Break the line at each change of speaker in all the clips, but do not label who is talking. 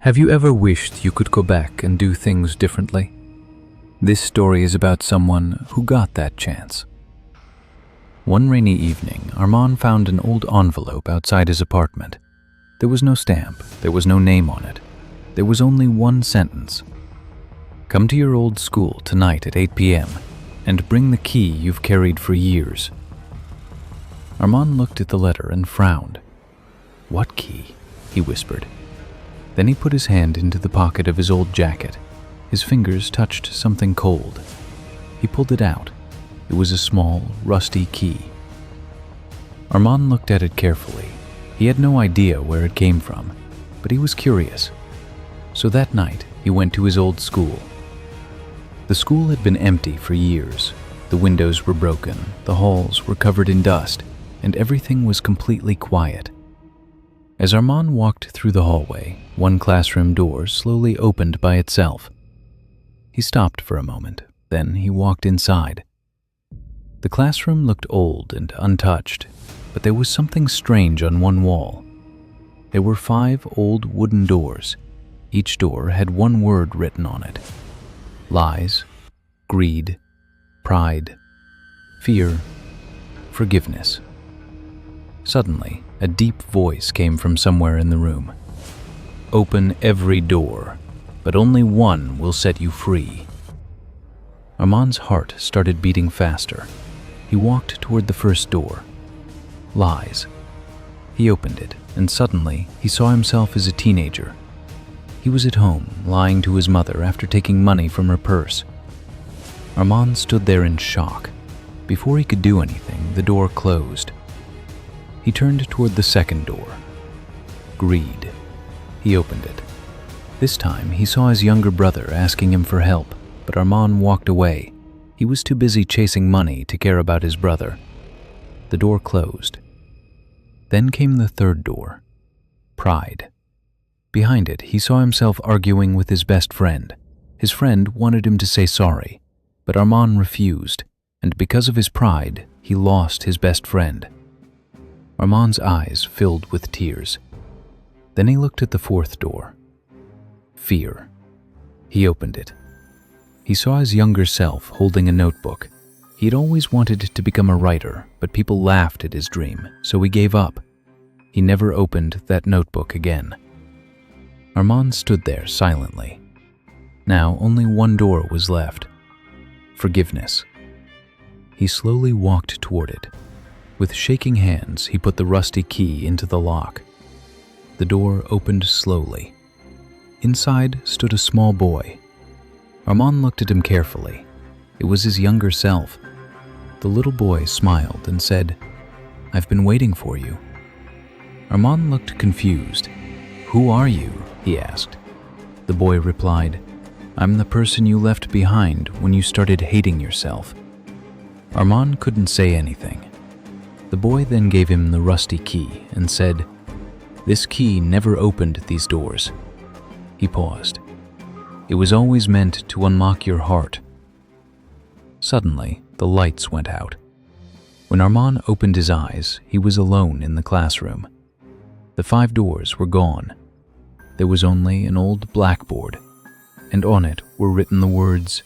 Have you ever wished you could go back and do things differently? This story is about someone who got that chance. One rainy evening, Armaan found an old envelope outside his apartment. There was no stamp, there was no name on it. There was only one sentence. Come to your old school tonight at 8 p.m. and bring the key you've carried for years. Armaan looked at the letter and frowned. What key? He whispered. Then he put his hand into the pocket of his old jacket. His fingers touched something cold. He pulled it out. It was a small, rusty key. Armaan looked at it carefully. He had no idea where it came from, but he was curious. So that night, he went to his old school. The school had been empty for years. The windows were broken, the halls were covered in dust, and everything was completely quiet. As Armaan walked through the hallway, one classroom door slowly opened by itself. He stopped for a moment, then he walked inside. The classroom looked old and untouched, but there was something strange on one wall. There were 5 old wooden doors. Each door had one word written on it: lies, greed, pride, fear, forgiveness. Suddenly, a deep voice came from somewhere in the room. Open every door, but only one will set you free. Armaan's heart started beating faster. He walked toward the first door. Lies. He opened it, and suddenly he saw himself as a teenager. He was at home, lying to his mother after taking money from her purse. Armaan stood there in shock. Before he could do anything, the door closed. He turned toward the second door. Greed. He opened it. This time, he saw his younger brother asking him for help, but Armaan walked away. He was too busy chasing money to care about his brother. The door closed. Then came the third door. Pride. Behind it, he saw himself arguing with his best friend. His friend wanted him to say sorry, but Armaan refused, and because of his pride, he lost his best friend. Armaan's eyes filled with tears. Then he looked at the fourth door. Fear. He opened it. He saw his younger self holding a notebook. He had always wanted to become a writer, but people laughed at his dream, so he gave up. He never opened that notebook again. Armaan stood there silently. Now only one door was left. Forgiveness. He slowly walked toward it. With shaking hands, he put the rusty key into the lock. The door opened slowly. Inside stood a small boy. Armaan looked at him carefully. It was his younger self. The little boy smiled and said, "I've been waiting for you." Armaan looked confused. "Who are you?" he asked. The boy replied, "I'm the person you left behind when you started hating yourself." Armaan couldn't say anything. The boy then gave him the rusty key and said, "This key never opened these doors." He paused. "It was always meant to unlock your heart." Suddenly, the lights went out. When Armaan opened his eyes, he was alone in the classroom. The 5 doors were gone. There was only an old blackboard, and on it were written the words,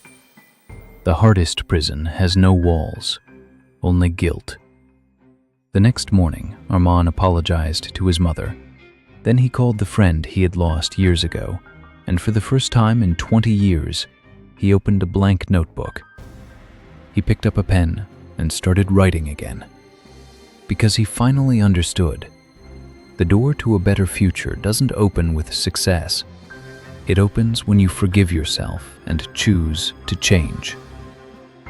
"The hardest prison has no walls, only guilt." The next morning, Armaan apologized to his mother. Then he called the friend he had lost years ago, and for the first time in 20 years, he opened a blank notebook. He picked up a pen and started writing again. Because he finally understood, the door to a better future doesn't open with success. It opens when you forgive yourself and choose to change.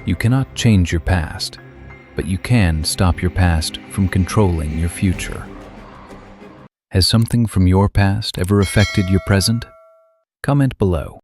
You cannot change your past, but you can stop your past from controlling your future. Has something from your past ever affected your present? Comment below.